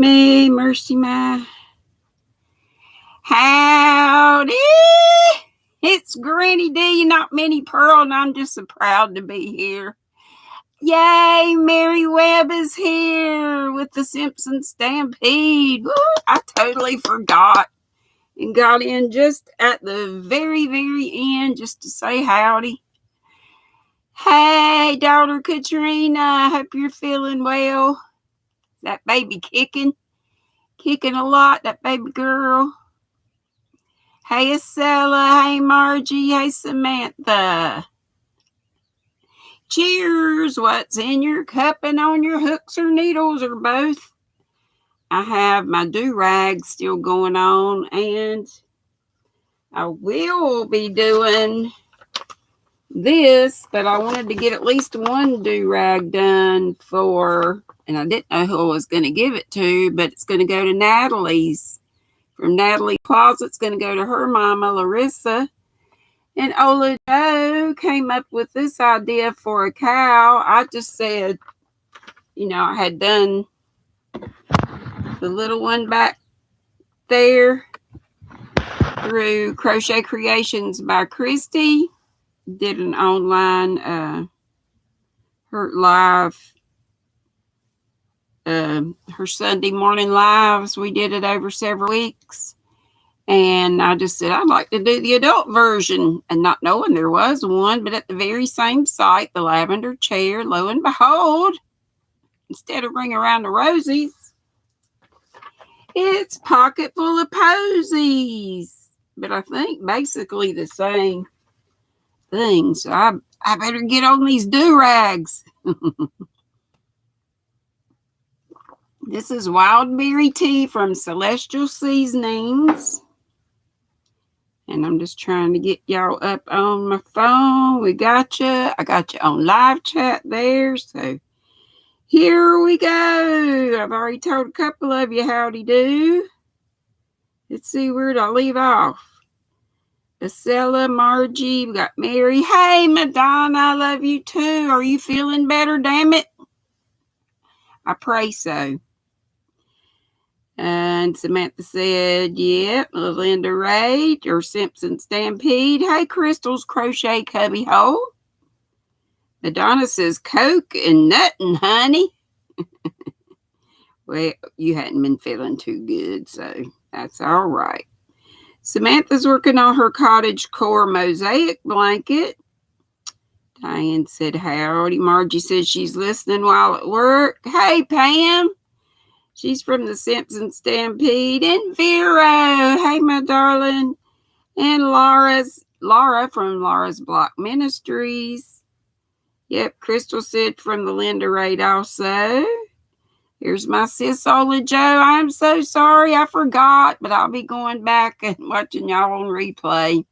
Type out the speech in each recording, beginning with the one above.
Me, Mercy, my. Howdy! It's GrannyDee, not Minnie Pearl, and I'm just so proud to be here. Yay! Mary Webb is here with the Simpson Stampede. Woo, I totally forgot and got in just at the very, very end just to say howdy. Hey, daughter Katrina, hope you're feeling well. That baby kicking a lot, that baby girl. Hey, Estella. Hey, Margie. Hey, Samantha. Cheers. What's in your cup and on your hooks or needles or both? I have my do-rag still going on, and I will be doing this, but I wanted to get at least one do-rag done for, and I didn't know who I was going to give it to, but it's going to go to Natalie's. From Natalie Closet's going to go to her mama, Larissa. And Ola Joe came up with this idea for a cow. I just said, I had done the little one back there through Crochet Creations by Christy. Did an online her live, her Sunday morning lives. We did it over several weeks. And I just said, I'd like to do the adult version. And not knowing there was one, but at the very same site, the lavender chair, lo and behold, instead of Ring Around the Rosies, it's Pocket Full of Posies. But I think basically the same thing. So I better get on these do-rags. This is wild berry tea from Celestial Seasonings. And I'm just trying to get y'all up on my phone. We got you. I got you on live chat there. So here we go. I've already told a couple of you howdy do. Let's see, where did I leave off? Acela, Margie, we got Mary. Hey, Madonna, I love you too. Are you feeling better, damn it? I pray so. And Samantha said, yep, Linda Ray, or Simpson Stampede. Hey, Crystal's Crochet Cubby Hole. Madonna says, Coke and nuttin', honey. Well, you hadn't been feeling too good, so that's all right. Samantha's working on her cottage core mosaic blanket. Diane said, howdy. Margie says she's listening while at work. Hey, Pam. She's from the Simpson Stampede. And Vero. Hey, my darling. And Laura from Laura's Block Ministries. Yep, Crystal said from the Linda Raid also. Here's my sis, Ola Joe. I'm so sorry I forgot, but I'll be going back and watching y'all on replay.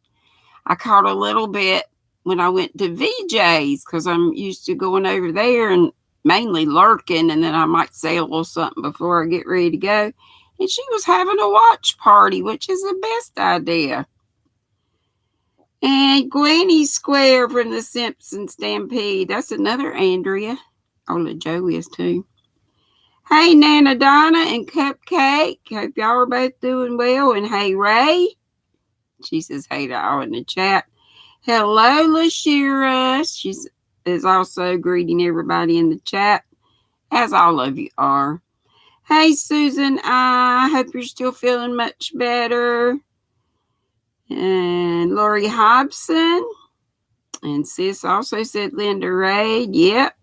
I caught a little bit when I went to VJ's because I'm used to going over there and mainly lurking, and then I might say a little something before I get ready to go. And she was having a watch party, which is the best idea. And Gwenny Square from the Simpson Stampede. That's another Andrea. Ola Joe is too. Hey, Nana Donna and Cupcake. Hope y'all are both doing well. And hey, Ray. She says hey to all in the chat. Hello, LaShira. She is also greeting everybody in the chat, as all of you are. Hey, Susan. I hope you're still feeling much better. And Lori Hobson. And sis also said Linda Ray. Yep.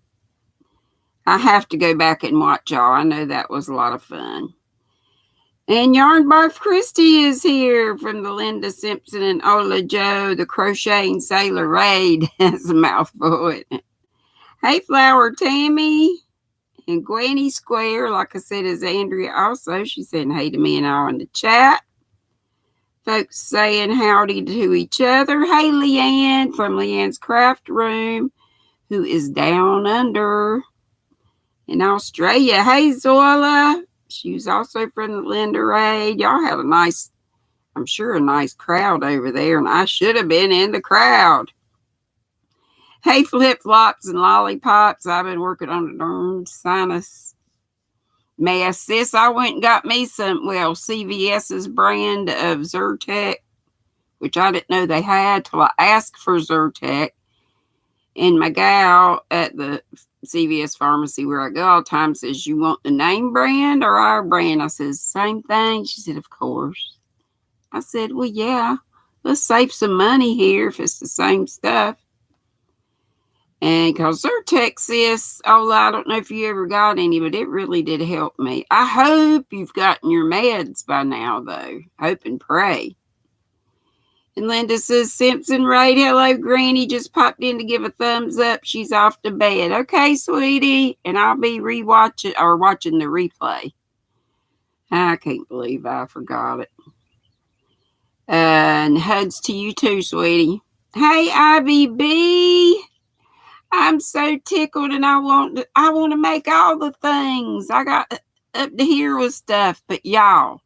I have to go back and watch y'all. I know that was a lot of fun. And Yarn Barf Christie is here from the Linda Simpson and Ola Joe, the Crocheting Sailor Raid. That's a mouthful, isn't it? Hey, Flower Tammy. And Gwenny Square, like I said, is Andrea also. She's saying hey to me and all in the chat. Folks saying howdy to each other. Hey, Leanne from Leanne's Craft Room, who is down under in Australia. Hey, Zola. She's also from the Linda Raid. Y'all have a nice crowd over there, and I should have been in the crowd. Hey, Flip Flops and Lollipops. I've been working on a darn sinus mess. Sis, I went and got me some, CVS's brand of Zyrtec, which I didn't know they had till I asked for Zyrtec. And my gal at the CVS pharmacy where I go all the time says, you want the name brand or our brand? I said, same thing. She said, of course. I said, well, yeah, let's save some money here if it's the same stuff. And because Zyrtec, sis, I don't know if you ever got any, but it really did help me. I hope you've gotten your meds by now, though. Hope and pray. And Linda says, Simpson Raid, hello, Granny, just popped in to give a thumbs up. She's off to bed. Okay, sweetie. And I'll be watching the replay. I can't believe I forgot it. And hugs to you too, sweetie. Hey, Ivy B. I'm so tickled and I want to make all the things. I got up to here with stuff. But y'all,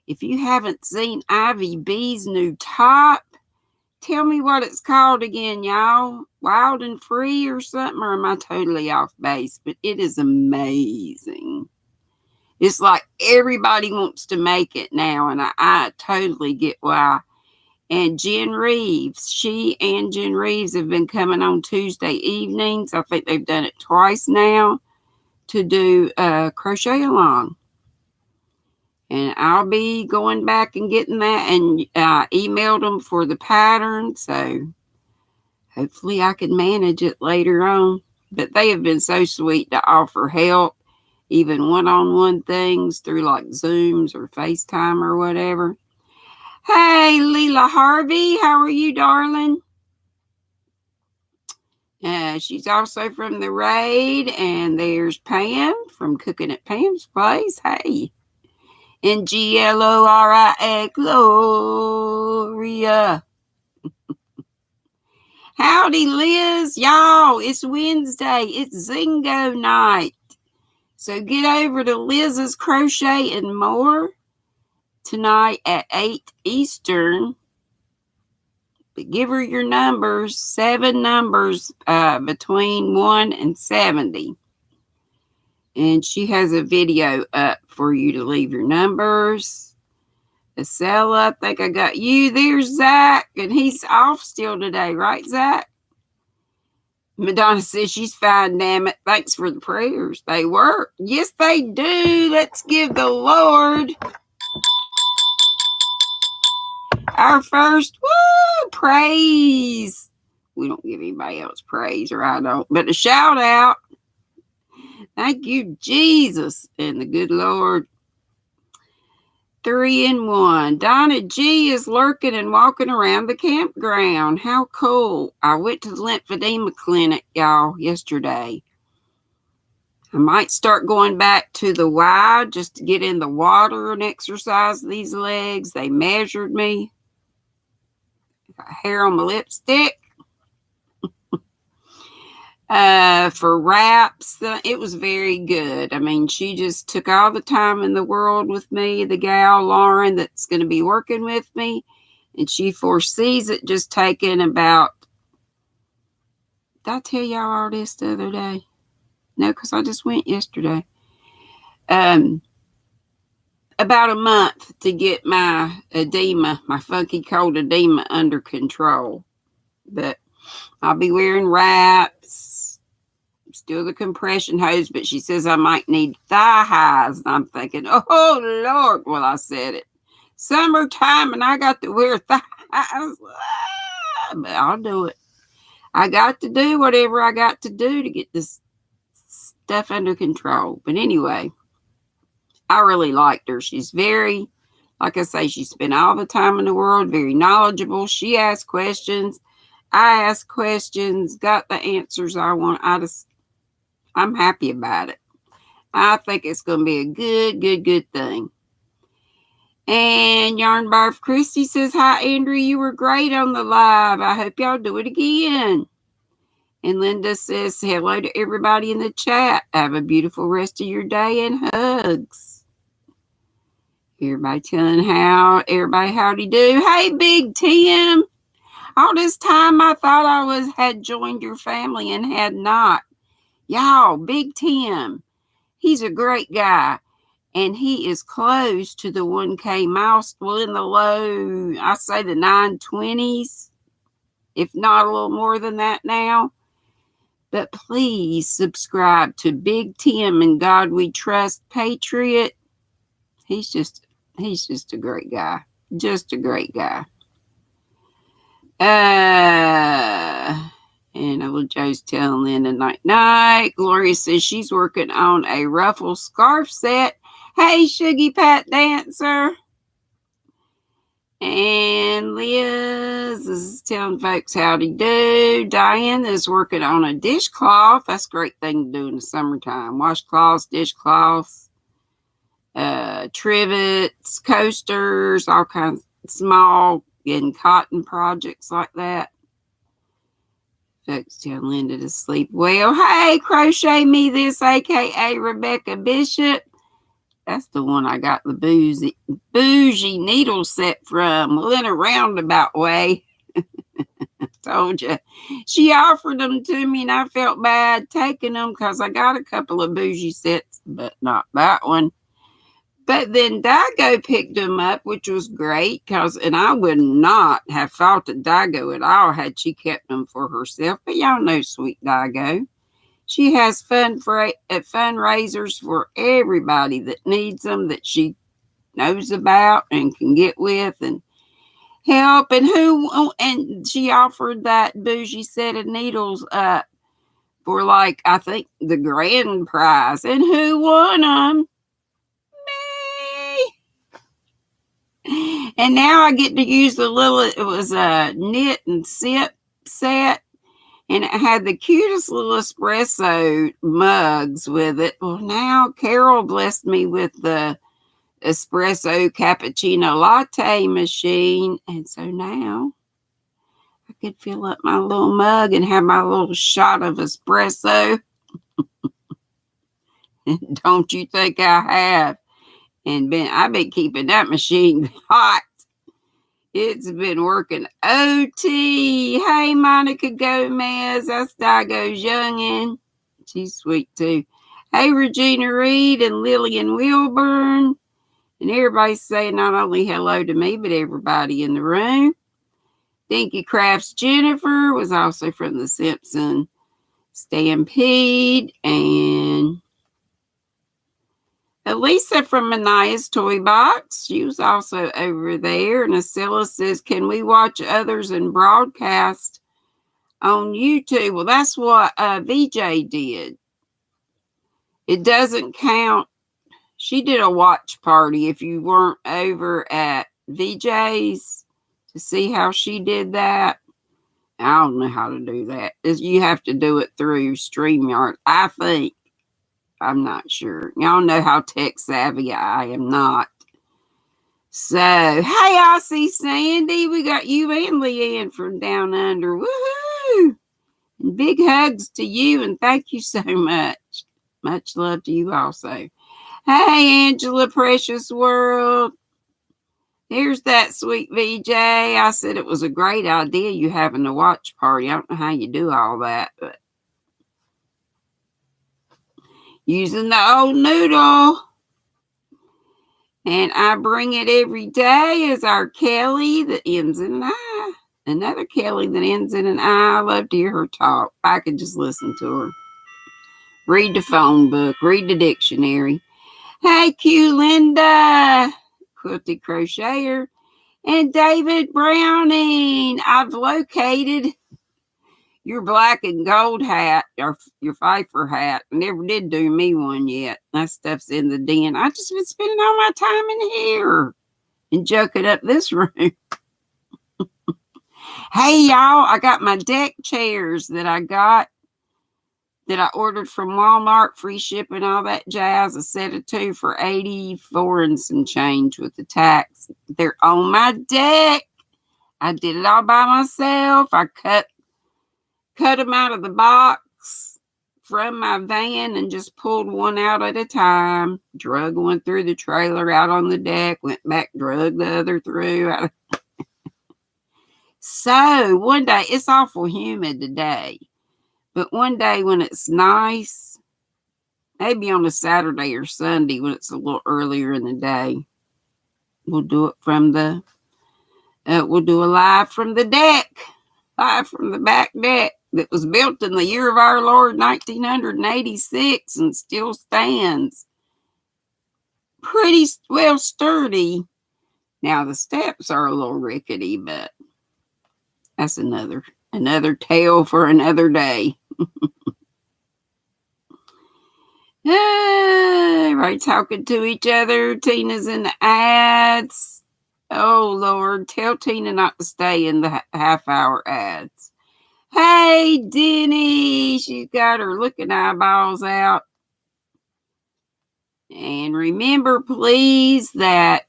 if you haven't seen Ivy B's new top, tell me what it's called again, y'all. Wild and Free or something? Or am I totally off base? But it is amazing. It's like everybody wants to make it now. And I totally get why. And Jen Reeves, she and Jen Reeves have been coming on Tuesday evenings. I think they've done it twice now to do crochet along. And I'll be going back and getting that and emailed them for the pattern. So hopefully I can manage it later on. But they have been so sweet to offer help, even one-on-one things through like Zooms or FaceTime or whatever. Hey, Leela Harvey, how are you, darling? She's also from the Raid. And there's Pam from Cooking at Pam's Place. Hey. And Gloria, Gloria. Howdy, Liz. Y'all, it's Wednesday. It's Zingo night. So get over to Liz's Crochet and More tonight at 8 Eastern. But give her your numbers, 7 numbers between 1 and 70. And she has a video up for you to leave your numbers. Acela, I think I got you. There's Zach, and he's off still today, right, Zach? Madonna says she's fine, damn it. Thanks for the prayers. They work. Yes, they do. Let's give the Lord our first praise. We don't give anybody else praise, or I don't, but a shout out. Thank you, Jesus and the good Lord. 3 in 1. Donna G is lurking and walking around the campground. How cool. I went to the lymphedema clinic, y'all, yesterday. I might start going back to the Y just to get in the water and exercise these legs. They measured me. Got hair on my lipstick. For wraps, it was very good. I mean, she just took all the time in the world with me, the gal, Lauren, that's going to be working with me. And she foresees it just taking about, did I tell y'all all this the other day? No, because I just went yesterday. About a month to get my edema, my funky cold edema under control. But I'll be wearing wraps. Still the compression hose, but she says I might need thigh highs. And I'm thinking, oh, Lord. Well, I said it. Summertime, and I got to wear thigh highs. But I'll do it. I got to do whatever I got to do to get this stuff under control. But anyway, I really liked her. She's very, like I say, she spent all the time in the world, very knowledgeable. She asked questions. I asked questions, got the answers I want. I'm happy about it. I think it's going to be a good thing. And Yarn Barf Christy says, hi, Andrew, you were great on the live. I hope y'all do it again. And Linda says, hello to everybody in the chat. Have a beautiful rest of your day and hugs. Everybody telling everybody howdy do. Hey, Big Tim. All this time I thought I had joined your family and had not. Y'all, Big Tim. He's a great guy. And he is close to the 1K milestone, in the low, I say the 920s, if not a little more than that now. But please subscribe to Big Tim and God We Trust Patriot. He's just a great guy. Just a great guy. And little Joe's telling Linda night. Gloria says she's working on a ruffle scarf set. Hey, Shuggy Pat Dancer. And Liz is telling folks howdy do. Diane is working on a dishcloth. That's a great thing to do in the summertime. Washcloths, dishcloths, trivets, coasters, all kinds of small and cotton projects like that. Folks tell Linda to sleep well. Hey, crochet me this, a.k.a. Rebecca Bishop. That's the one I got the bougie needle set from. Well, in a roundabout way. Told you. She offered them to me, and I felt bad taking them because I got a couple of bougie sets, but not that one. But then Dago picked them up, which was great, and I would not have faulted Dago at all had she kept them for herself. But y'all know sweet Dago. She has fundraisers for everybody that needs them, that she knows about and can get with and help. And she offered that bougie set of needles up for, I think, the grand prize. And who won them? Me. And now I get to use it was a knit and sip set. And it had the cutest little espresso mugs with it. Well, now Carol blessed me with the espresso cappuccino latte machine. And so now I could fill up my little mug and have my little shot of espresso. Don't you think I have? And I've been keeping that machine hot. It's been working OT. Hey, Monica Gomez. That's Dago's youngin'. She's sweet, too. Hey, Regina Reed and Lillian Wilburn. And everybody's saying not only hello to me, but everybody in the room. Dinky Crafts Jennifer was also from the Simpson Stampede. And Elisa from Mania's Toy Box, she was also over there. And Acilla says, can we watch others and broadcast on YouTube? Well, that's what VJ did. It doesn't count. She did a watch party if you weren't over at VJ's to see how she did that. I don't know how to do that. You have to do it through StreamYard, I think. I'm not sure. Y'all know how tech savvy I am not. So, hey, I see Sandy. We got you and Leanne from down under. Woohoo! And big hugs to you, and thank you so much. Much love to you also. Hey, Angela, Precious World. Here's that sweet VJ. I said it was a great idea you having a watch party. I don't know how you do all that, but using the old noodle. And I bring it every day as our Kelly that ends in an I. Another Kelly that ends in an I. I love to hear her talk. I could just listen to her. Read the phone book. Read the dictionary. Hey, Q Linda, quilted crocheter. And David Browning. I've located your black and gold hat, or your Pfeiffer hat. Never did do me one yet. That stuff's in the den. I just been spending all my time in here and joking up this room. Hey, y'all, I got my deck chairs that I ordered from Walmart, free shipping, all that jazz. A set of 2 for $84 and some change with the tax. They're on my deck. I did it all by myself. I cut them out of the box from my van and just pulled one out at a time. Drug one through the trailer out on the deck, went back, drug the other through. So one day, it's awful humid today, but one day when it's nice, Maybe on a Saturday or Sunday when it's a little earlier in the day. We'll do it from the, we'll do a live from the deck. Live from the back deck that was built in the year of our Lord, 1986, and still stands. Pretty well sturdy. Now the steps are a little rickety, but that's another tale for another day. Right, talking to each other. Tina's in the ads. Oh Lord, tell Tina not to stay in the half-hour ads. Hey Deni, she's got her looking eyeballs out. And remember, please, that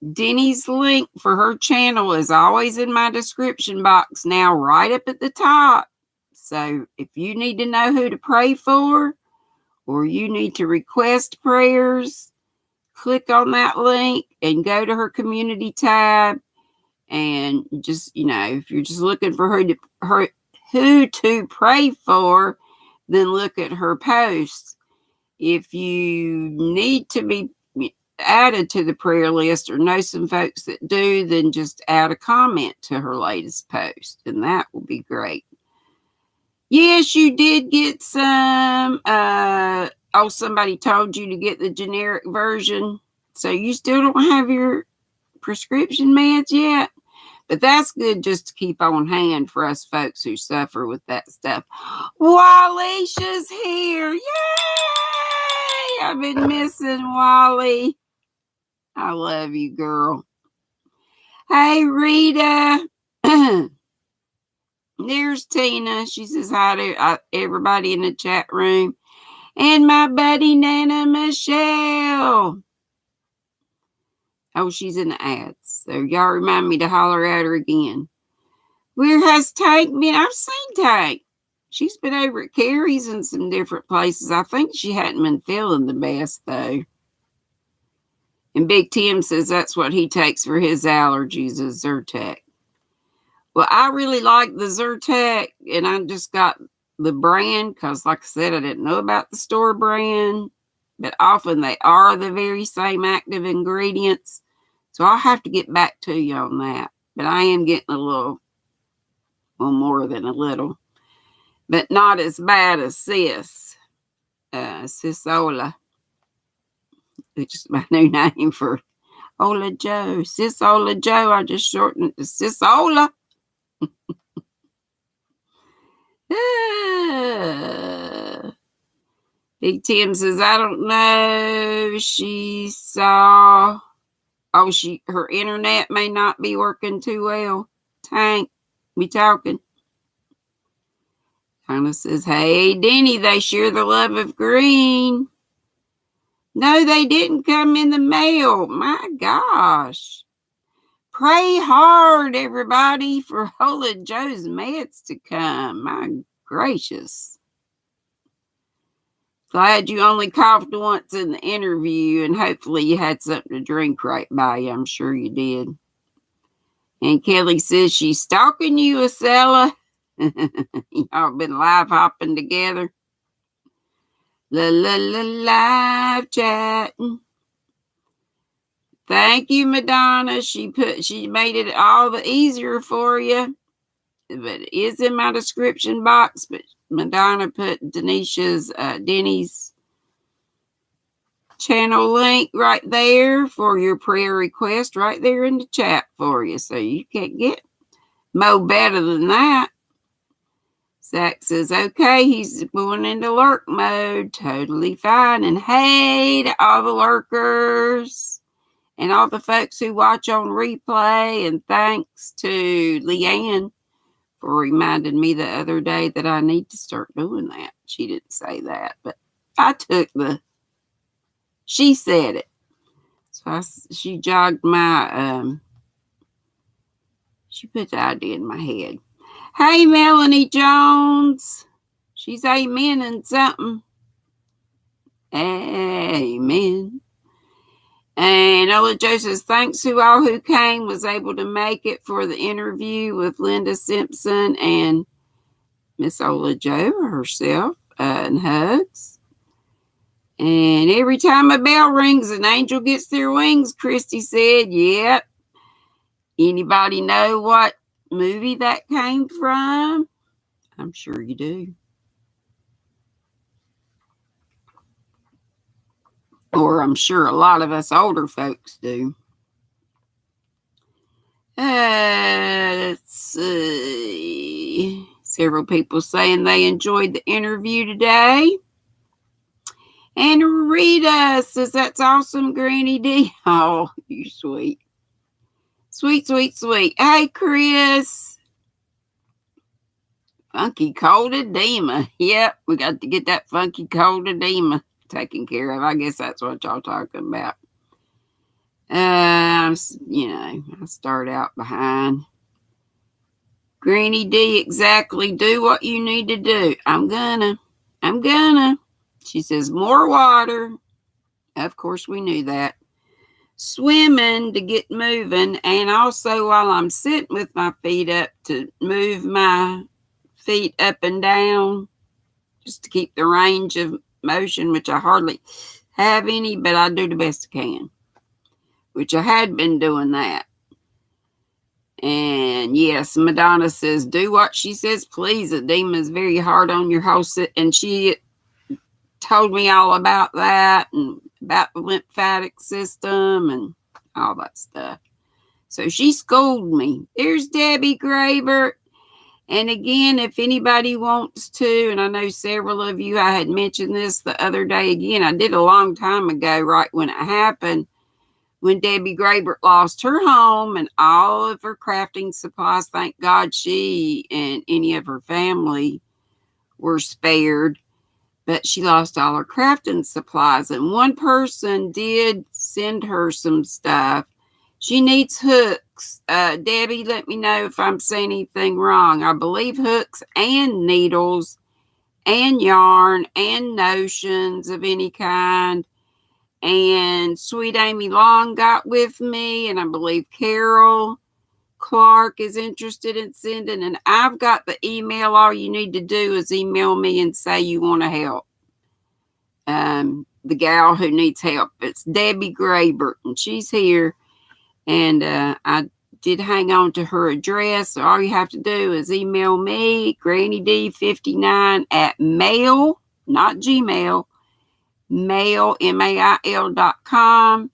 Deni's link for her channel is always in my description box now, right up at the top. So if you need to know who to pray for, or you need to request prayers, click on that link and go to her community tab. And just, if you're just looking for who to pray for, then look at her posts. If you need to be added to the prayer list or know some folks that do, then just add a comment to her latest post, and that will be great. Yes, you did get some. Somebody told you to get the generic version, so you still don't have your prescription meds yet. But that's good just to keep on hand for us folks who suffer with that stuff. Walicia's here. Yay! I've been missing Wally. I love you, girl. Hey, Rita. There's Tina. She says hi to everybody in the chat room. And my buddy, Nana Michelle. Oh, she's in the ads. So y'all remind me to holler at her again. Where has Tank been? I've seen Tank. She's been over at Carrie's and some different places. I think she hadn't been feeling the best, though. And Big Tim says that's what he takes for his allergies is Zyrtec. Well, I really like the Zyrtec, and I just got the brand because, like I said, I didn't know about the store brand. But often they are the very same active ingredients. So I'll have to get back to you on that. But I am getting a little, well, more than a little. But not as bad as Cisola, which is my new name for Ola Joe. Cisola Joe, I just shortened it to Cisola. Big Tim says, I don't know. She saw, her internet may not be working too well. Tank, we talking. Donna says, hey, Deni, they share the love of green. No, they didn't come in the mail. My gosh. Pray hard, everybody, for Hola Joe's meds to come. My gracious. Glad you only coughed once in the interview, and hopefully you had something to drink right by you. I'm sure you did. And Kelly says she's stalking you, Acela. Y'all been live hopping together. Live chatting. Thank you, Madonna. She made it all the easier for you. But it is in my description box. But Madonna put Deni's channel link right there for your prayer request right there in the chat for you. So you can't get mo better than that. Zach says, okay, he's going into lurk mode. Totally fine. And hey to all the lurkers and all the folks who watch on replay. And thanks to Leanne for reminding me the other day that I need to start doing that. She didn't say that, but she said it. So she jogged my, she put the idea in my head. Hey, Melanie Jones. She's amening something. Amen. And Ola Joe says, thanks to all who came, was able to make it for the interview with Linda Simpson and Miss Ola Joe herself, and hugs. And every time a bell rings, an angel gets their wings, Christy said. Yep. Anybody know what movie that came from? I'm sure you do. Or I'm sure a lot of us older folks do. Let's see. Several people saying they enjoyed the interview today. And Rita says, that's awesome, GrannyDee. Oh, you sweet. Sweet, sweet, sweet. Hey, Chris. Funky cold edema. Yep, we got to get that funky cold edema taken care of. I guess that's what y'all talking about. I start out behind. GrannyDee, exactly. Do what you need to do. I'm gonna. She says, more water. Of course, we knew that. Swimming to get moving. And also, while I'm sitting with my feet up, to move my feet up and down, just to keep the range of motion, which I hardly have any, but I do the best I can, which I had been doing that. And yes, Madonna says, do what she says, please. Edema is very hard on your whole and she told me all about that and about the lymphatic system and all that stuff. So she schooled me. There's Debbie Graber. And again, if anybody wants to, and I know several of you, I had mentioned this the other day again, I did a long time ago, right when it happened, when Debbie Graber lost her home and all of her crafting supplies. Thank God she and any of her family were spared, but she lost all her crafting supplies. And one person did send her some stuff. She needs hooks. Debbie, let me know if I'm saying anything wrong. I believe hooks and needles and yarn and notions of any kind. And Sweet Amy Long got with me, and I believe Carol Clark is interested in sending. And I've got the email. All you need to do is email me and say you want to help. The gal who needs help. It's Debbie Graber, and she's here. And I did hang on to her address. So all you have to do is email me, GrannyDee59 at mail, not Gmail, mail, mail.com,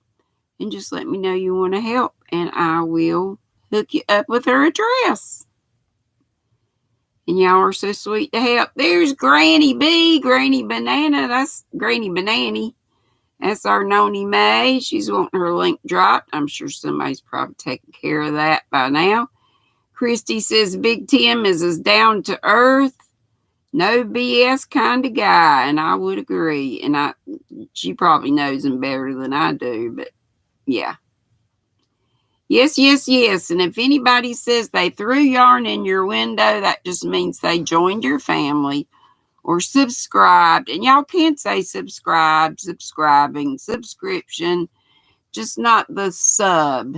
and just let me know you want to help, and I will hook you up with her address. And y'all are so sweet to help. There's Granny B, Granny Banana. That's Granny Banani. That's our Noni May. She's wanting her link dropped. I'm sure somebody's probably taking care of that by now. Christy says Big Tim is as down to earth, no BS kind of guy, and I would agree. And she probably knows him better than I do, but yeah. Yes, yes, yes. And if anybody says they threw yarn in your window, that just means they joined your family or subscribed. And y'all can say subscribe, subscribing, subscription, just not the sub.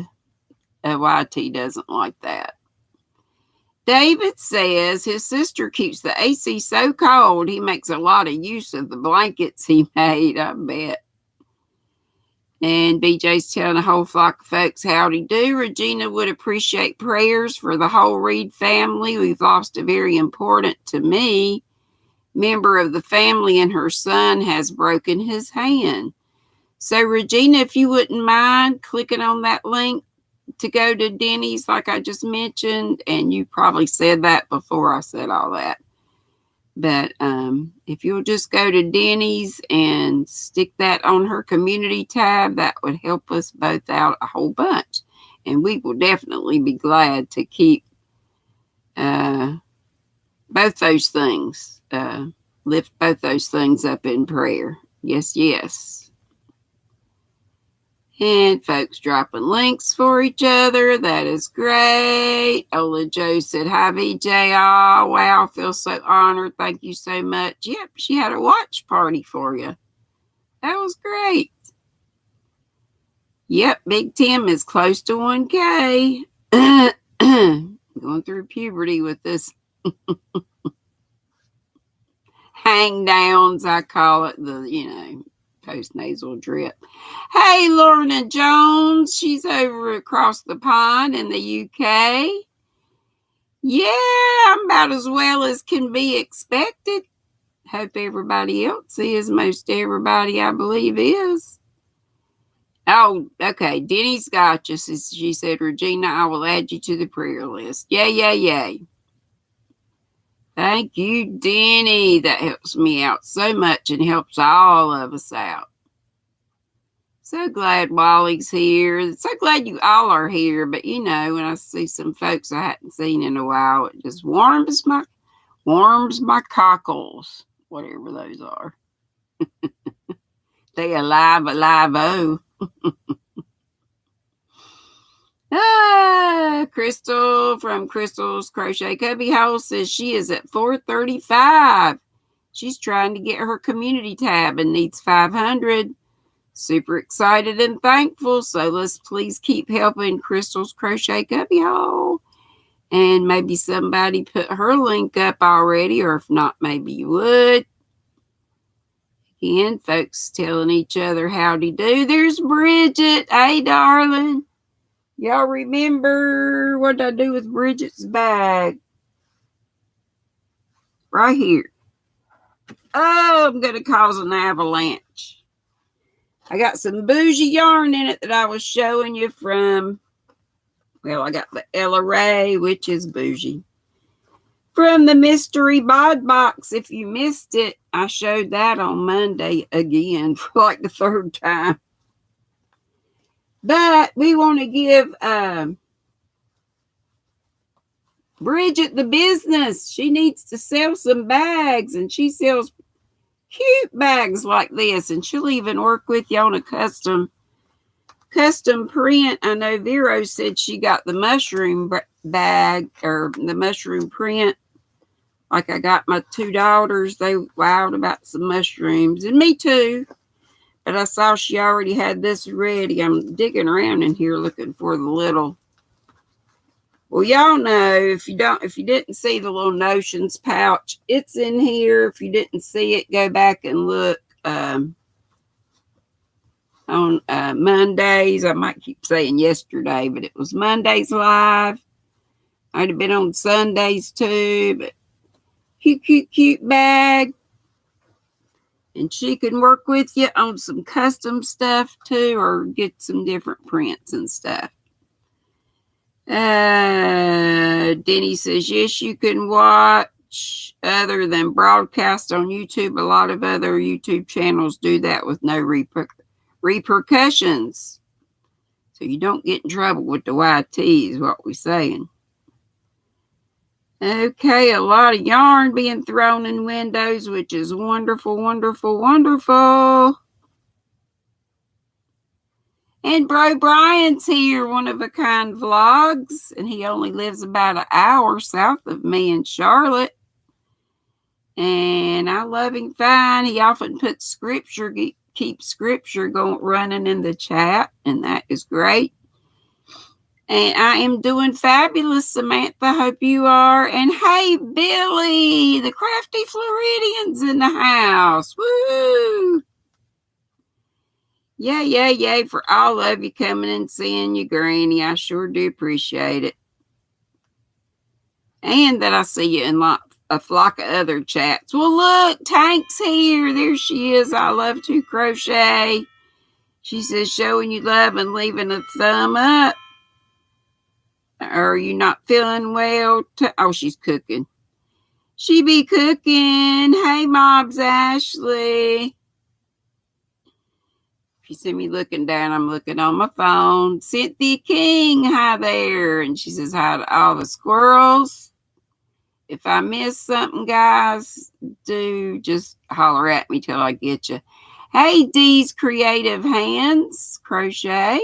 YT doesn't like that. David says his sister keeps the AC so cold, he makes a lot of use of the blankets he made, I bet. And BJ's telling a whole flock of folks, howdy do. Regina would appreciate prayers for the whole Reed family. We've lost a very important to me member of the family, and her son has broken his hand. So, Regina, if you wouldn't mind clicking on that link to go to Deni's, like I just mentioned, and you probably said that before I said all that. But if you'll just go to Deni's and stick that on her community tab, that would help us both out a whole bunch. And we will definitely be glad to keep both those things, lift both those things up in prayer. Yes, yes. And folks dropping links for each other. That is great. Ola Joe said, hi, VJ. Oh, wow. I feel so honored. Thank you so much. Yep, she had a watch party for you. That was great. Yep, Big Tim is close to 1K. Going through puberty with this hang downs, I call it, Post-nasal drip. Hey, Lorna Jones. She's over across the pond in the UK. Yeah, I'm about as well as can be expected. Hope everybody else is. Most everybody, I believe, is. Oh, okay. Deni's got you. She said, Regina, I will add you to the prayer list. Yay. Thank you, Deni. That helps me out so much and helps all of us out. So glad Wally's here. So glad you all are here. But when I see some folks I hadn't seen in a while, it just warms my cockles, whatever those are. They alive-o. Crystal from Crystal's Crochet Cubbyhole says she is at 435. She's trying to get her community tab and needs 500. Super excited and thankful. So let's please keep helping Crystal's Crochet Cubbyhole. And maybe somebody put her link up already, or if not, maybe you would. Again, folks telling each other howdy do. There's Bridget. Hey, darling. Y'all remember what I do with Bridget's bag? Right here. Oh, I'm going to cause an avalanche. I got some bougie yarn in it that I was showing you from, I got the Ella Ray, which is bougie. From the mystery bod box. If you missed it, I showed that on Monday again for like the third time. But we want to give Bridget the business. She needs to sell some bags, and she sells cute bags like this, and she'll even work with you on a custom print. I know Vero said she got the mushroom bag, or the mushroom print. Like I got my two daughters, they wowed about some mushrooms, and me too. But I saw she already had this ready. I'm digging around in here looking for the little. Well, y'all know, if you didn't see the little notions pouch, it's in here. If you didn't see it, go back and look on Mondays. I might keep saying yesterday, but it was Mondays live. Might have been on Sundays too, but cute bag. And she can work with you on some custom stuff too, or get some different prints and stuff. Deni says, yes, you can watch other than broadcast on YouTube. A lot of other YouTube channels do that with no repercussions. So you don't get in trouble with the YT is what we're saying. Okay, a lot of yarn being thrown in windows, which is wonderful. And Bro Brian's here, one of a kind vlogs, and he only lives about an hour south of me in Charlotte. And I love him fine. He often puts scripture, keeps scripture running in the chat, and that is great. And I am doing fabulous, Samantha. Hope you are. And hey, Billy, the Crafty Floridian's in the house. Woo! Yay for all of you coming and seeing you, Granny. I sure do appreciate it. And that I see you in a flock of other chats. Well, look, Tank's here. There she is. I love to crochet. She says, showing you love and leaving a thumb up. Are you not feeling well? Oh, she's cooking. She be cooking. Hey, Mobs Ashley. If you see me looking down, I'm looking on my phone. Cynthia King, hi there. And she says hi to all the squirrels. If I miss something, guys, do just holler at me till I get you. Hey, Dee's Creative Hands Crochet.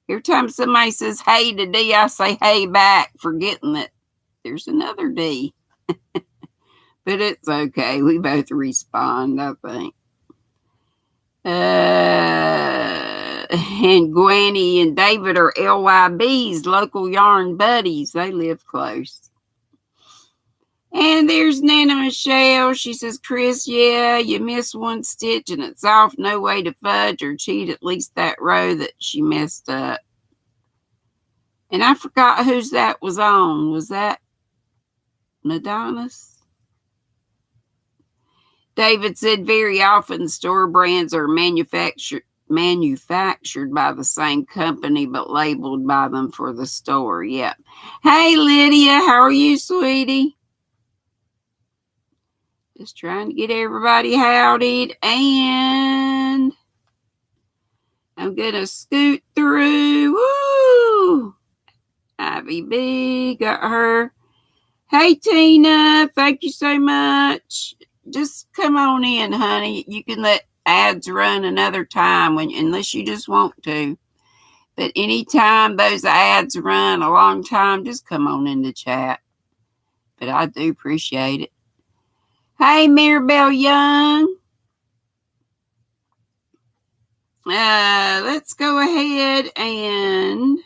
Every time somebody says hey to Dee, I say hey back, forgetting that there's another Dee. But it's okay. We both respond, I think. And Gwenny and David are LYBs, local yarn buddies. They live close. And there's Nana Michelle. She says, Chris, yeah, you missed one stitch and it's off. No way to fudge or cheat at least that row that she messed up. And I forgot whose that was on. Was that Madonna's? David said, very often store brands are manufactured by the same company but labeled by them for the store. Yep. Hey, Lydia, how are you, sweetie? Just trying to get everybody howdied, and I'm going to scoot through. Woo! Ivy B, got her. Hey, Tina, thank you so much. Just come on in, honey. You can let ads run another time unless you just want to. But anytime those ads run a long time, just come on in the chat. But I do appreciate it. Hey, Maribel Young. Let's go ahead and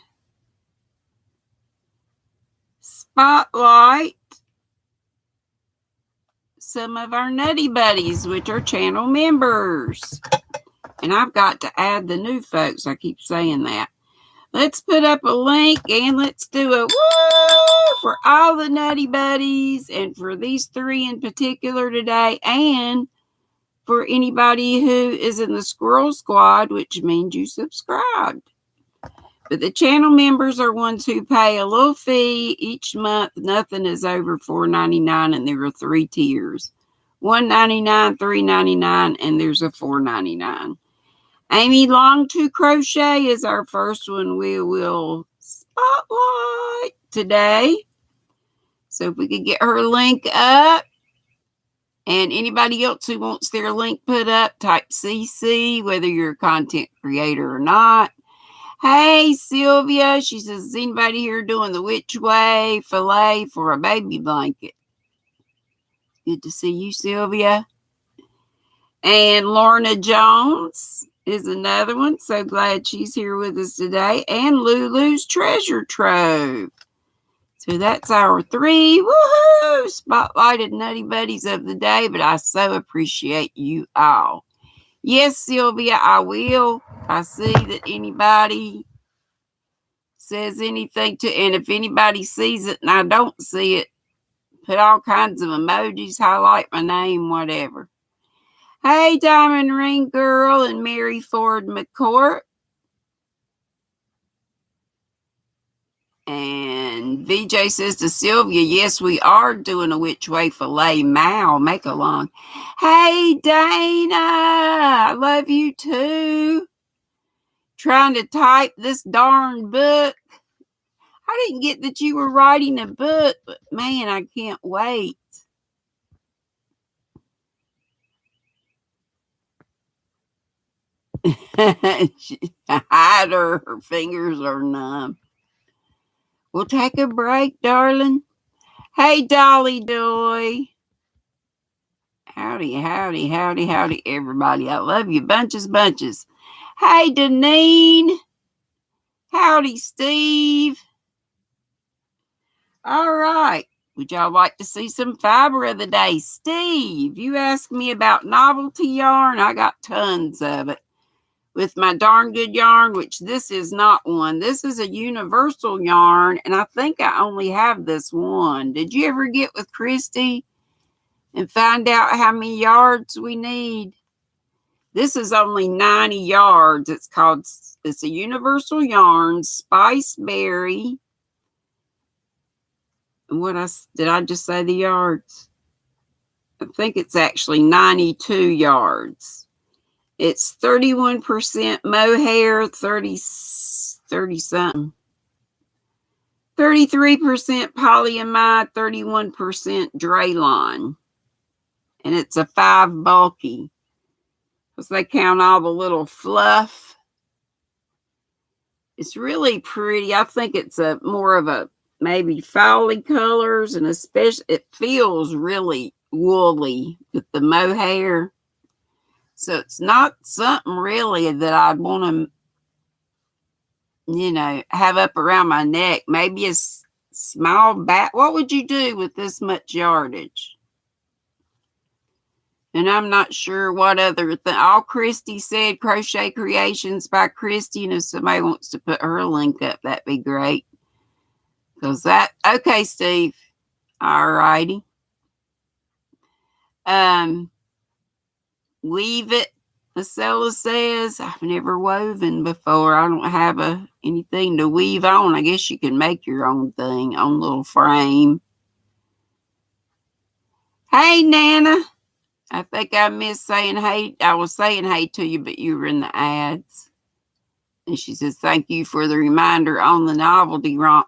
spotlight some of our Nutty Buddies, which are channel members. And I've got to add the new folks. I keep saying that. Let's put up a link and let's do a woo for all the Nutty Buddies and for these three in particular today, and for anybody who is in the Squirrel Squad, which means you subscribed. But the channel members are ones who pay a little fee each month. Nothing is over $4.99, and there are 3 tiers. $1.99, $3.99, and there's a $4.99. Amy Long to Crochet is our first one we will spotlight today. So if we could get her link up. And anybody else who wants their link put up, type CC, whether you're a content creator or not. Hey, Sylvia. She says, is anybody here doing the which way fillet for a baby blanket? Good to see you, Sylvia. And Lorna Jones is another one. So glad she's here with us today. And Lulu's Treasure Trove. So that's our 3 woohoo spotlighted Nutty Buddies of the day. But I so appreciate you all. Yes, Sylvia, I will. I see that anybody says anything and if anybody sees it and I don't see it, put all kinds of emojis, highlight my name, whatever. Hey, Diamond Ring Girl and Mary Ford McCourt. And VJ says to Sylvia, yes, we are doing a which way filet. Mal, make a long. Hey, Dana, I love you too. Trying to type this darn book. I didn't get that you were writing a book, but man, I can't wait. Hide her fingers are numb. We'll take a break, darling. Hey, Dolly Doy. Howdy, howdy, howdy, howdy, everybody. I love you. Bunches. Hey, Deneen. Howdy, Steve. All right. Would y'all like to see some fiber of the day? Steve, you asked me about novelty yarn. I got tons of it. With my darn good yarn, which this is not one. This is a universal yarn, and I think I only have this one. Did you ever get with Christy and find out how many yards we need? This is only 90 yards. It's a universal yarn, Spice Berry. Did I just say the yards? I think it's actually 92 yards. It's 31% mohair, 30 something. 33% polyamide, 31% Draylon. And it's a 5 bulky. Because they count all the little fluff. It's really pretty. I think it's more of a maybe fowly colors, and especially it feels really woolly with the mohair. So it's not something really that I'd want to, have up around my neck. Maybe it's Small bat. What would you do with this much yardage? And I'm not sure what other thing. All Christy said, Crochet Creations by Christy. And if somebody wants to put her link up, that'd be great. Because that, okay, Steve. All righty. Weave it. Acela says, I've never woven before. I don't have anything to weave on. I guess you can make your own thing on a little frame. Hey, Nana. I think I missed saying hey. I was saying hey to you, but you were in the ads. And she says, thank you for the reminder on the novelty romp.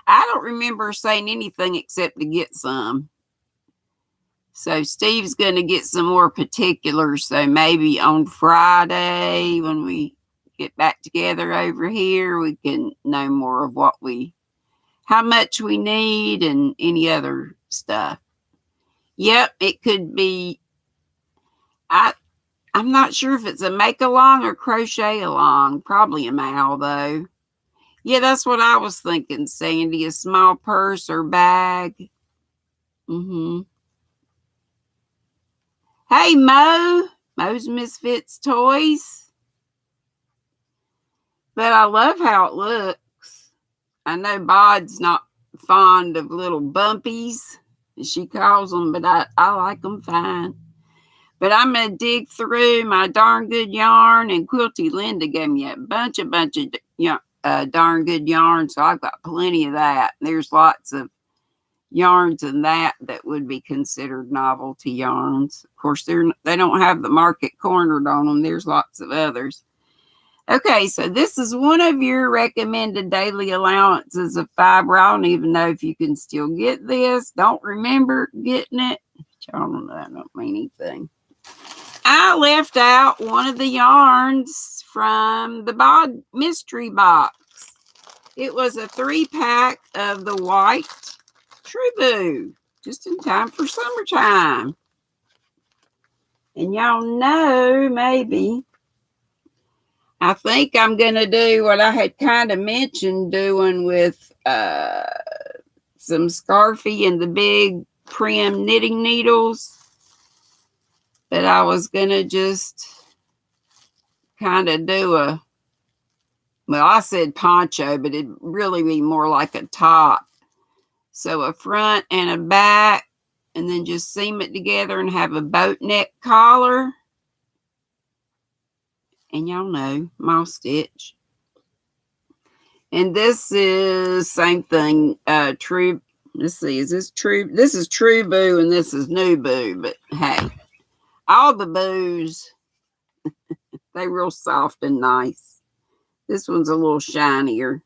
I don't remember saying anything except to get some. So Steve's going to get some more particulars. So maybe on Friday when we get back together over here, we can know more of how much we need and any other stuff. Yep, it could be. I'm not sure if it's a make along or crochet along. Probably a mal though. Yeah, that's what I was thinking, Sandy. A small purse or bag. Hey, Mo. Mo's Misfits Toys. But I love how it looks. I know Bod's not fond of little bumpies, as she calls them, but I like them fine. But I'm going to dig through my darn good yarn, and Quilty Linda gave me a bunch of darn good yarn, so I've got plenty of that. There's lots of yarns in that would be considered novelty yarns. Of course, they don't have the market cornered on them. There's lots of others. Okay, so this is one of your recommended daily allowances of fiber. I don't even know if you can still get this. Don't remember getting it. I don't know. That don't mean anything. I left out one of the yarns from the Bod mystery box. It was a 3-pack of the white True, just in time for summertime. And y'all know, maybe, I think I'm going to do what I had kind of mentioned doing with some Scarfie and the big Prim knitting needles. But I was going to just kind of do I said poncho, but it'd really be more like a top. So a front and a back, and then just seam it together and have a boat neck collar. And y'all know, moss stitch. And this is same thing, true. Let's see, is this true? This is True Boo and this is New Boo. But hey, all the boos, they real soft and nice. This one's a little shinier.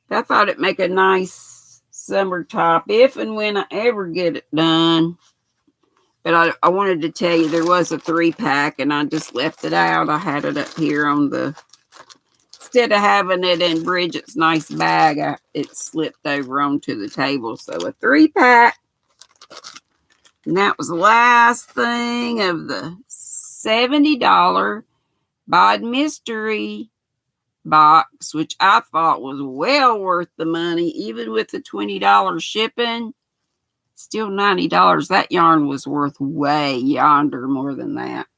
I thought it'd make a nice summer top if and when I ever get it done. But I wanted to tell you there was a 3-pack and I just left it out. I had it up here on instead of having it in Bridget's nice bag, it slipped over onto the table. So a 3-pack. And that was the last thing of the $70 Bod Mystery box, which I thought was well worth the money, even with the $20 shipping. Still $90. That yarn was worth way yonder more than that.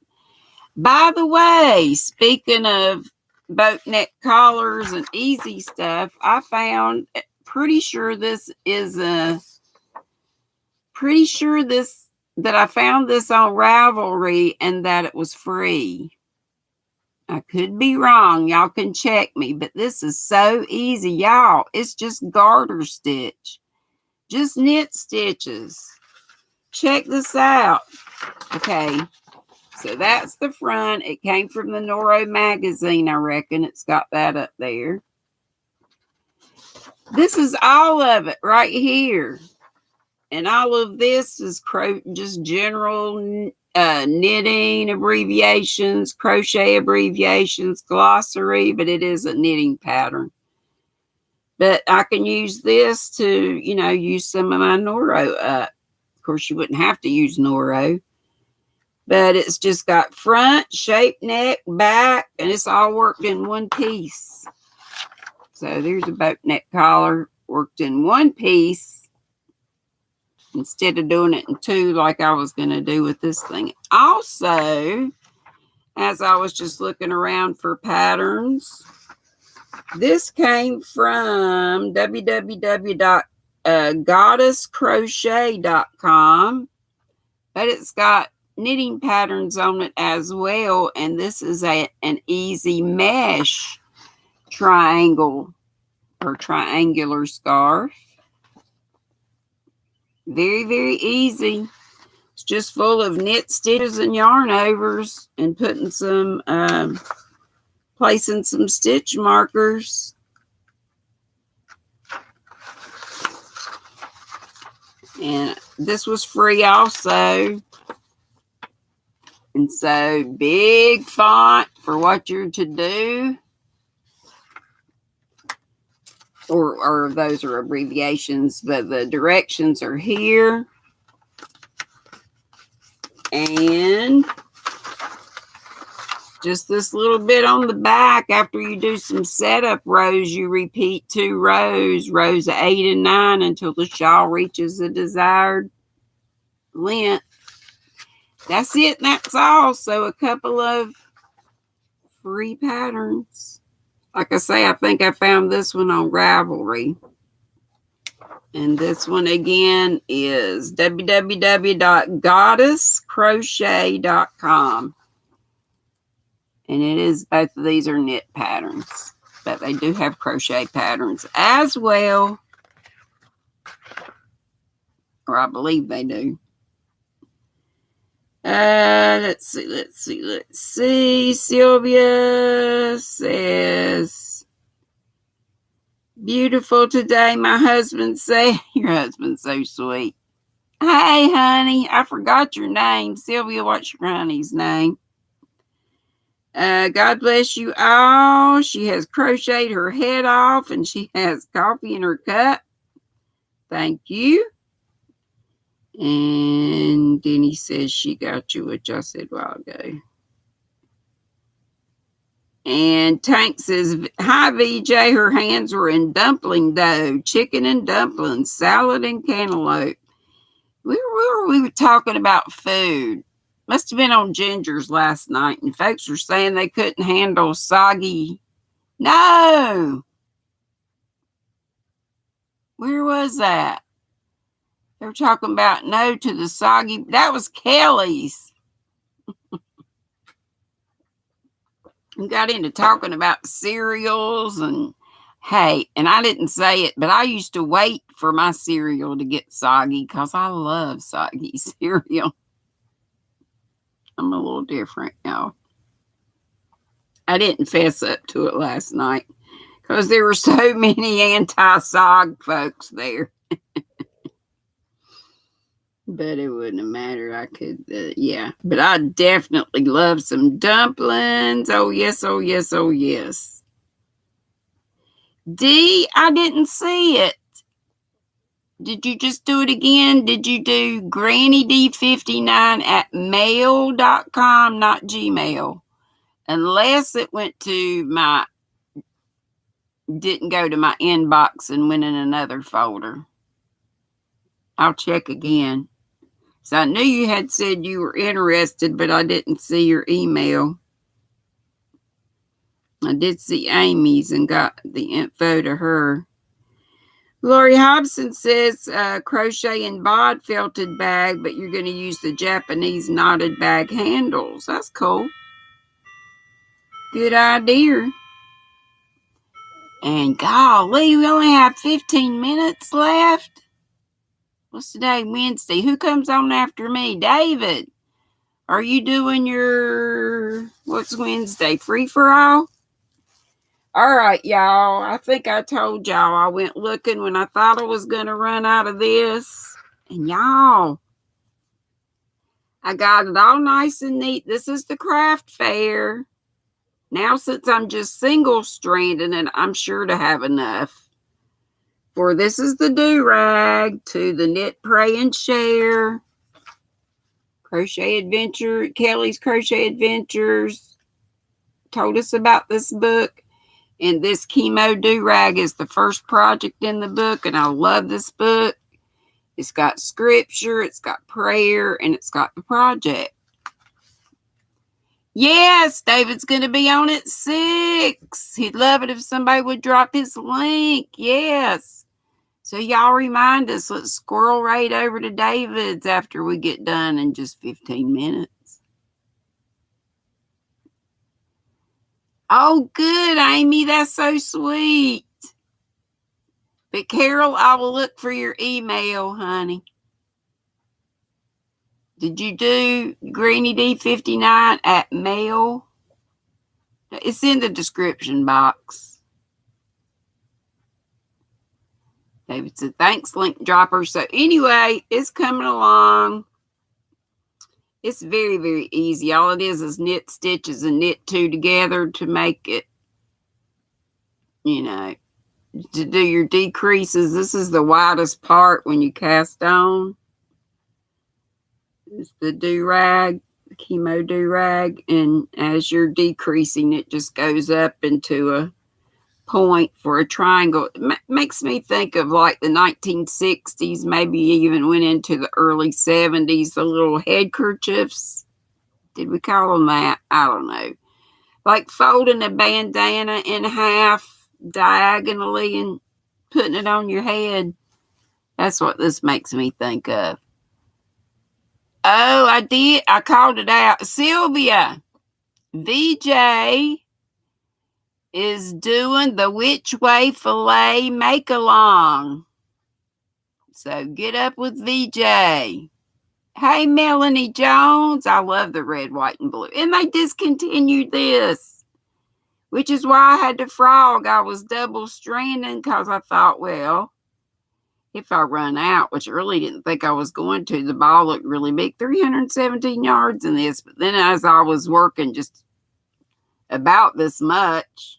By the way, speaking of boat neck collars and easy stuff, I found pretty sure that I found this on Ravelry and that it was free. I could be wrong. Y'all can check me, but this is so easy, y'all. It's just garter stitch. Just knit stitches. Check this out. Okay, so that's the front. It came from the Noro magazine, I reckon. It's got that up there. This is all of it right here. And all of this is just general knitting abbreviations, crochet abbreviations, glossary, but it is a knitting pattern. But I can use this to, use some of my Noro up. Of course, you wouldn't have to use Noro. But it's just got front, shape, neck, back, and it's all worked in one piece. So there's a boat neck collar worked in one piece instead of doing it in two like I was going to do with this thing. Also, as I was just looking around for patterns, this came from www.goddesscrochet.com, but it's got knitting patterns on it as well, and this is an easy mesh triangle or triangular scarf. Very, very easy. It's just full of knit stitches and yarn overs and putting some placing some stitch markers. And this was free also. And so big font for what you're to do. Or those are abbreviations, but the directions are here. And just this little bit on the back. After you do some setup rows, you repeat 2 rows, rows 8 and 9, until the shawl reaches the desired length. That's it. That's all. So a couple of free patterns. Like I say, I think I found this one on Ravelry. And this one again is www.goddesscrochet.com. And it is, both of these are knit patterns, but they do have crochet patterns as well. Or I believe they do. Let's see. Sylvia says, beautiful today. My husband said, your husband's so sweet. Hey, honey, I forgot your name. Sylvia, what's your honey's name? God bless you all. She has crocheted her head off and she has coffee in her cup. Thank you. And Deni says she got you, which I said a while ago. And Tank says, hi, VJ. Her hands were in dumpling dough, chicken and dumplings, salad and cantaloupe. We were talking about food. Must have been on Ginger's last night, and folks were saying they couldn't handle soggy. No! Where was that? They were talking about no to the soggy. That was Kelly's. We got into talking about cereals and, hey, and I didn't say it, but I used to wait for my cereal to get soggy because I love soggy cereal. I'm a little different now. I didn't fess up to it last night because there were so many anti-sog folks there. But it wouldn't have mattered. I could, yeah. But I definitely love some dumplings. Oh, yes, oh, yes, oh, yes. Dee, I didn't see it. Did you just do it again? Did you do GrannyDee59@mail.com, not Gmail? Unless it went to my, didn't go to my inbox and went in another folder. I'll check again. So I knew you had said you were interested, but I didn't see your email. I did see Amy's and got the info to her. Lori Hobson says crochet and bod felted bag, but you're going to use the Japanese knotted bag handles. That's cool. Good idea. And golly, we only have 15 minutes left. What's today? Wednesday. Who comes on after me? David. Are you doing your, what's Wednesday? Free for all? All right, y'all. I think I told y'all I went looking when I thought I was going to run out of this. And y'all, I got it all nice and neat. This is the craft fair. Now, since I'm just single stranding it, I'm sure to have enough. For this is the do-rag to the knit, pray, and share. Crochet Adventure, Kelly's Crochet Adventures told us about this book. And this chemo do-rag is the first project in the book, and I love this book. It's got scripture, it's got prayer, and it's got the project. Yes, David's going to be on at 6. He'd love it if somebody would drop his link. Yes. So y'all remind us. Let's squirrel right over to David's after we get done in just 15 minutes. Oh, good, Amy. That's so sweet. But Carol, I will look for your email, honey. Did you do GrannyDee 59 at mail? It's in the description box. David said, thanks, link dropper. So anyway, it's coming along. It's very, very easy. All it is knit stitches and knit 2 together to make it, to do your decreases. This is the widest part when you cast on. It's the do-rag, the chemo do-rag, and as you're decreasing, it just goes up into a point for a triangle. It makes me think of like the 1960s, maybe even went into the early 70s, the little head kerchiefs. Did we call them that? I don't know. Like folding a bandana in half diagonally and putting it on your head. That's what this makes me think of. Oh, I did. I called it out. Sylvia, VJ is doing the Which Way Filet Make-Along. So get up with VJ. Hey, Melanie Jones. I love the red, white, and blue. And they discontinued this, which is why I had to frog. I was double stranding because I thought, well, if I run out, which I really didn't think I was going to, the ball looked really big, 317 yards in this. But then as I was working just about this much,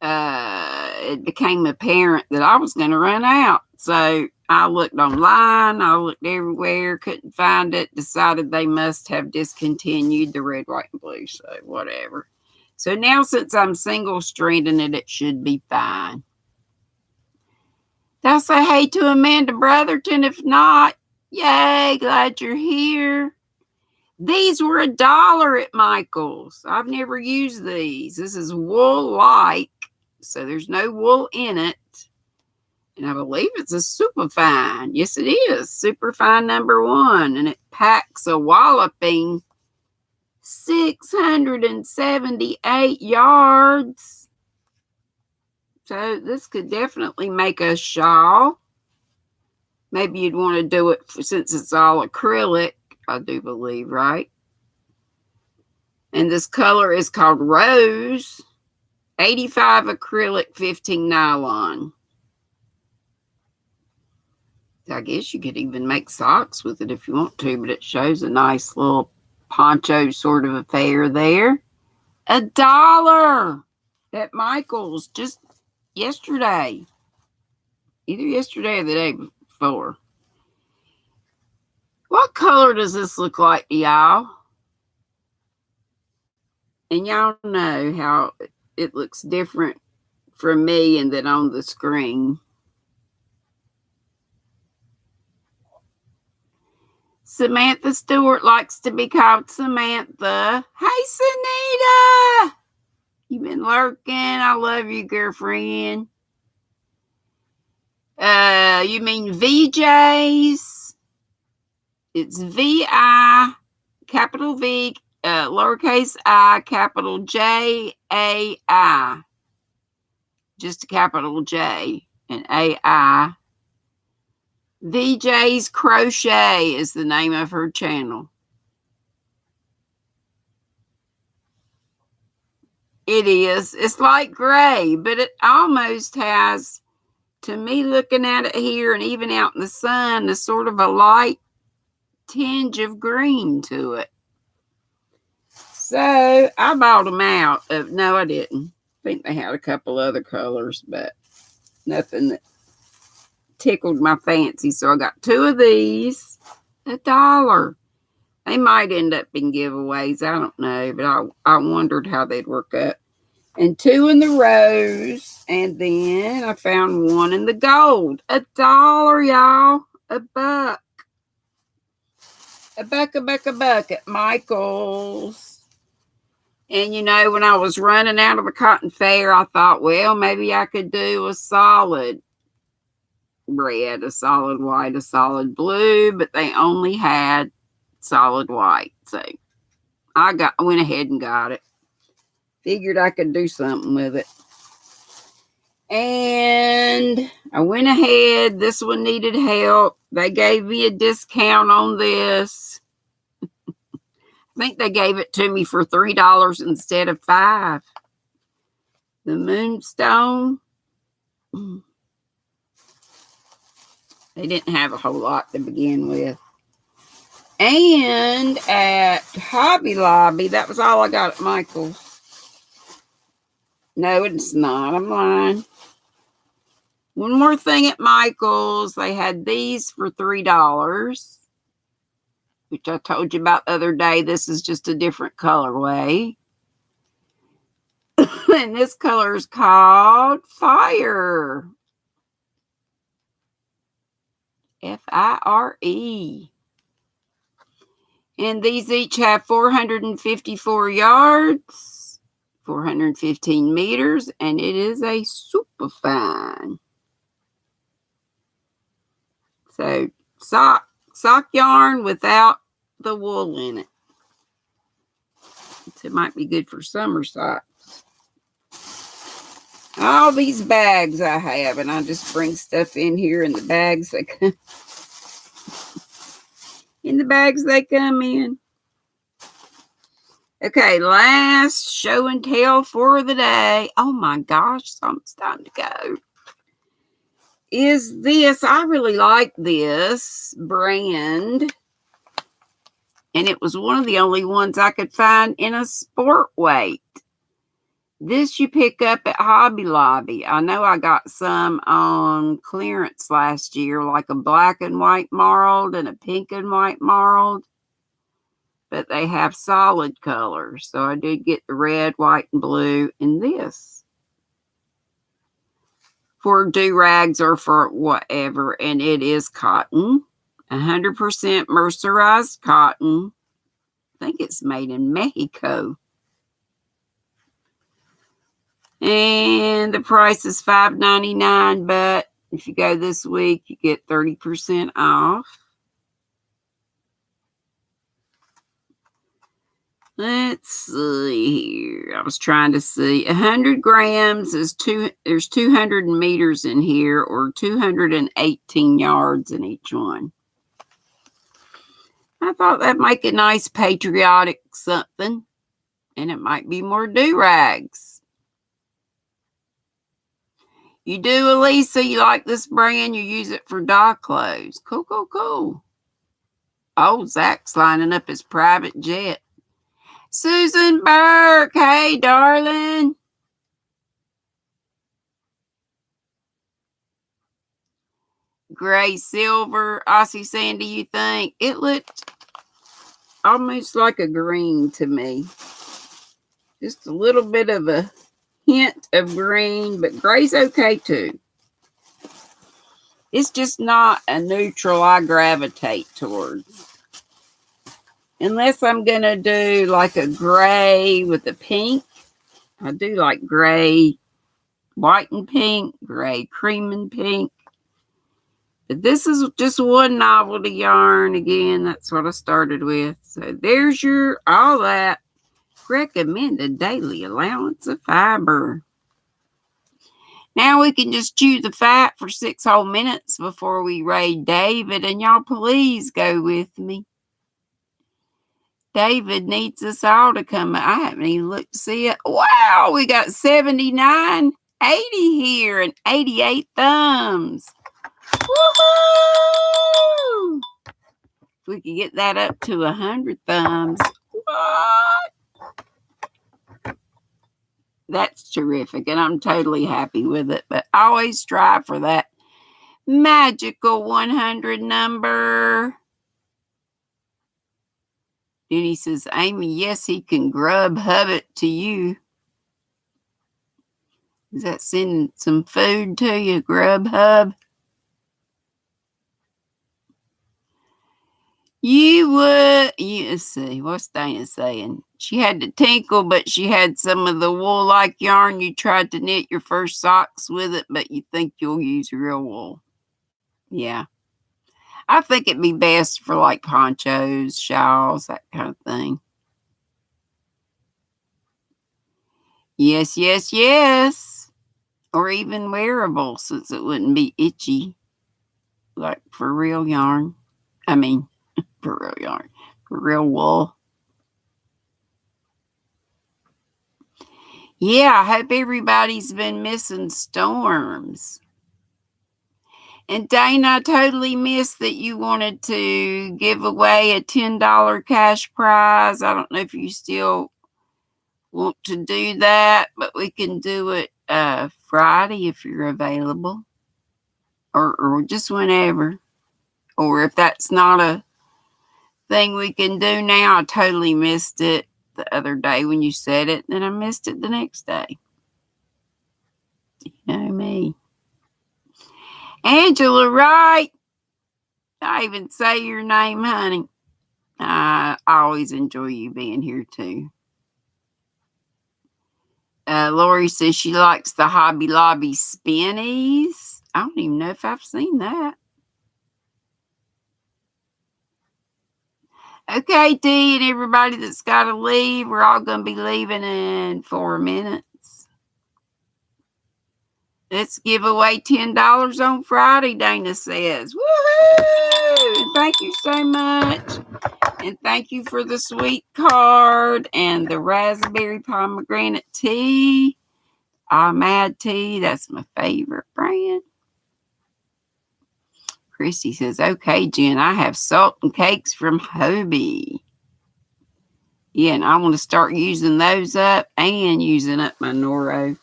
it became apparent that I was going to run out. So I looked online, I looked everywhere, couldn't find it, decided they must have discontinued the red, white, and blue. So whatever. So now since I'm single stranding it, it should be fine. I'll say hey to Amanda Brotherton. If not, yay, glad you're here. These were $1 at Michael's. I've never used these. This is wool-like, so there's no wool in it. And I believe it's a superfine. Yes, it is. Superfine #1. And it packs a walloping 678 yards. So this could definitely make a shawl. Maybe you'd want to do it since it's all acrylic, I do believe, right? And this color is called Rose. 85 acrylic, 15 nylon. I guess you could even make socks with it if you want to, but it shows a nice little poncho sort of affair there. $1 at Michael's just yesterday. Either yesterday or the day before. What color does this look like to y'all? And y'all know how it looks different from me and then on the screen. Samantha Stewart likes to be called Samantha. Hey, Sunita! You've been lurking. I love you, girlfriend. You mean VJs? It's VI, capital V, lowercase I, capital JAI. Just a capital J and AI. VJ's Crochet is the name of her channel. It is. It's like gray, but it almost has, to me looking at it here and even out in the sun, a sort of a light tinge of green to it. So I bought them out. No, I didn't. I think they had a couple other colors, but nothing that tickled my fancy. So I got 2 of these. $1. They might end up being giveaways. I don't know, but I wondered how they'd work up. and 2 in the rose. And then I found 1 in the gold. $1, y'all. A buck. A buck at Michael's. And you know, when I was running out of the cotton fair, I thought, well, maybe I could do a solid red, a solid white, a solid blue, but they only had solid white. So I went ahead and got it. Figured I could do something with it. And I went ahead. This one needed help. They gave me a discount on this. I think they gave it to me for $3 instead of $5. The moonstone. They didn't have a whole lot to begin with. And at Hobby Lobby, that was all I got at Michael's. No, it's not. I'm lying. One more thing at Michael's. They had these for $3, which I told you about the other day. This is just a different colorway. And this color is called Fire. F-I-R-E. And these each have 454 yards, 415 meters, and it is a super fine. So sock yarn without the wool in it. So it might be good for summer socks. All these bags I have, and I just bring stuff in here in the bags that come in. Okay, last show and tell for the day. Oh my gosh, it's almost time to go. Is this, I really like this brand. And it was one of the only ones I could find in a sport weight. This you pick up at Hobby Lobby. I know I got some on clearance last year, like a black and white marled and a pink and white marled. But they have solid colors. So I did get the red, white, and blue in this. For do-rags or for whatever. And it is cotton. 100% mercerized cotton. I think it's made in Mexico. And the price is $5.99, but if you go this week, you get 30% off. Let's see here. I was trying to see. 100 grams is there's 200 meters in here, or 218 yards in each one. I thought that'd make a nice patriotic something. And it might be more do-rags. You do, Elisa? You like this brand? You use it for dock clothes. Cool, cool, cool. Oh, Zach's lining up his private jet. Susan Burke, hey, darling. Gray, silver, Aussie Sandy, you think? It looked almost like a green to me. Just a little bit of a hint of green, but gray's okay too. It's just not a neutral I gravitate towards. Unless I'm going to do like a gray with a pink. I do like gray, white and pink, gray, cream and pink. But this is just one novelty yarn. Again, that's what I started with. So there's your all that. Recommended daily allowance of fiber. Now we can just chew the fat for 6 whole minutes before we raid David. And y'all please go with me. David needs us all to come. I haven't even looked to see it. Wow, we got 79, 80 here, and 88 thumbs. Woohoo! If we could get that up to 100 thumbs. What? That's terrific, and I'm totally happy with it. But I always strive for that magical 100 number. Deni says, Amy, yes, he can grub hub it to you. Is that sending some food to you, Grubhub? Let's see, what's Dana saying? She had to tinkle, but she had some of the wool-like yarn. You tried to knit your first socks with it, but you think you'll use real wool. Yeah. I think it'd be best for like ponchos, shawls, that kind of thing. Yes, yes, yes. Or even wearable, since it wouldn't be itchy. Like for real yarn. I mean, for real yarn. For real wool. Yeah, I hope everybody's been missing storms. And Dana, I totally missed that you wanted to give away a $10 cash prize. I don't know if you still want to do that, but we can do it Friday if you're available. Or just whenever. Or if that's not a thing we can do now, I totally missed it the other day when you said it, and I missed it the next day. You know me. Angela Wright. I even say your name, honey. I always enjoy you being here too. Lori says she likes the Hobby Lobby spinnies. I don't even know if I've seen that. Okay, Dee, and everybody that's got to leave, we're all going to be leaving in 4 minutes. Let's give away $10 on Friday, Dana says. Woohoo! Thank you so much. And thank you for the sweet card and the raspberry pomegranate tea. Mad tea, that's my favorite brand. Christy says, okay, Jen, I have salt and cakes from Hobie. Yeah, and I want to start using those up and using up my Noro.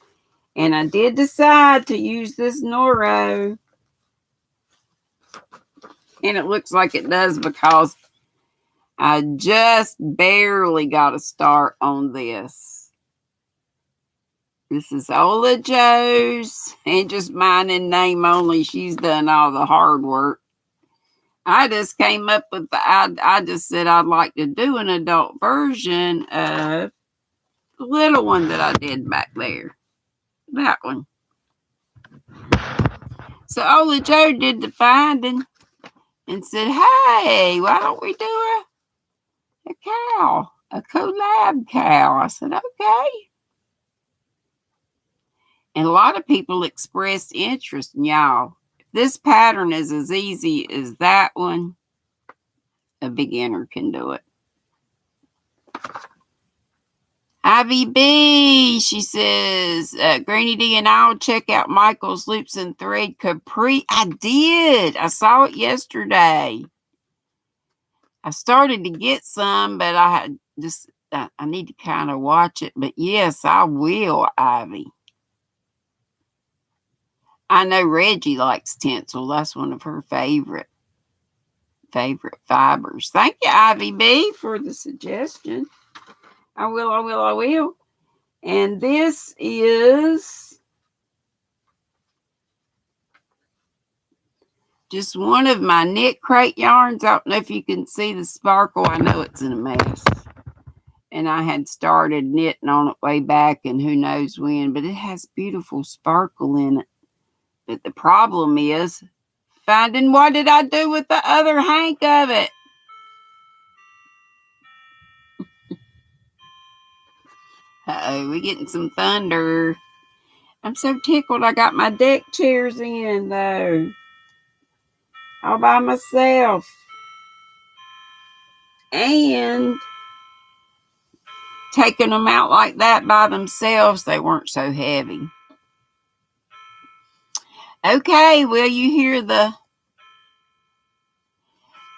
And I did decide to use this Noro. And it looks like it does because I just barely got a start on this. This is Ola Joe's, and just mine in name only. She's done all the hard work. I just came up with I just said I'd like to do an adult version of the little one that I did back there. That one. So Ola Joe did the finding and said, hey, why don't we do a cow, a collab cow? I said, okay. And a lot of people expressed interest. And y'all, if this pattern is as easy as that one, a beginner can do it. Ivy B, she says, GrannyDee and I'll check out Michael's Loops and Thread Capri. I did. I saw it yesterday. I started to get some, but I need to kind of watch it. But yes, I will, Ivy. I know Reggie likes tinsel. That's one of her favorite fibers. Thank you, Ivy B, for the suggestion. I will. And this is just one of my knit crate yarns. I don't know if you can see the sparkle. I know it's in a mess. And I had started knitting on it way back and who knows when, but it has beautiful sparkle in it. But the problem is finding what did I do with the other hank of it. Uh-oh, we're getting some thunder. I'm so tickled I got my deck chairs in, though. All by myself. And taking them out like that by themselves, they weren't so heavy. Okay, will you hear the...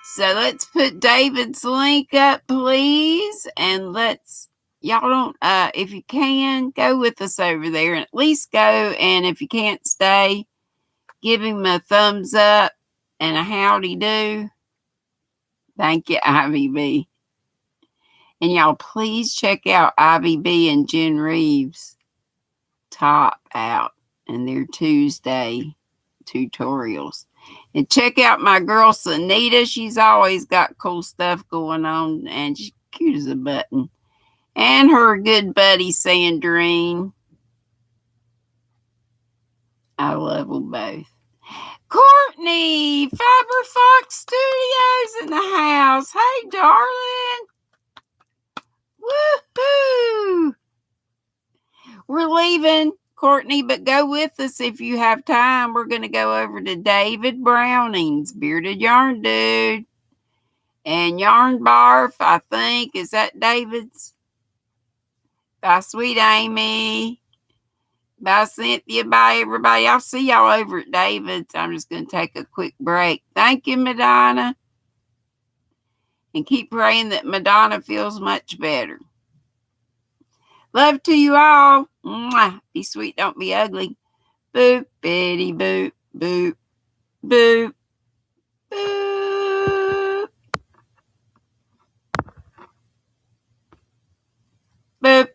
So let's put David's link up, please. And let's... Y'all don't... if you can, go with us over there. And at least go. And if you can't stay, give him a thumbs up and a howdy do. Thank you, Ivy B. And y'all, please check out Ivy B and Jen Reeves. top out in their Tuesday tutorials. And check out my girl Sunita. She's always got cool stuff going on, and she's cute as a button. And her good buddy Sandrine. I love them both. Courtney, Fiber Fox Studios in the house. Hey, darling. Woohoo! We're leaving, Courtney, but go with us if you have time. We're going to go over to David Browning's Bearded Yarn Dude and Yarn Barf, I think. Is that David's? Bye, sweet Amy. Bye, Cynthia. Bye, everybody. I'll see y'all over at David's. I'm just going to take a quick break. Thank you, Madonna. And keep praying that Madonna feels much better. Love to you all. Mwah. Be sweet, don't be ugly. Boop, bitty, boop, boop, boop, boop. Boop.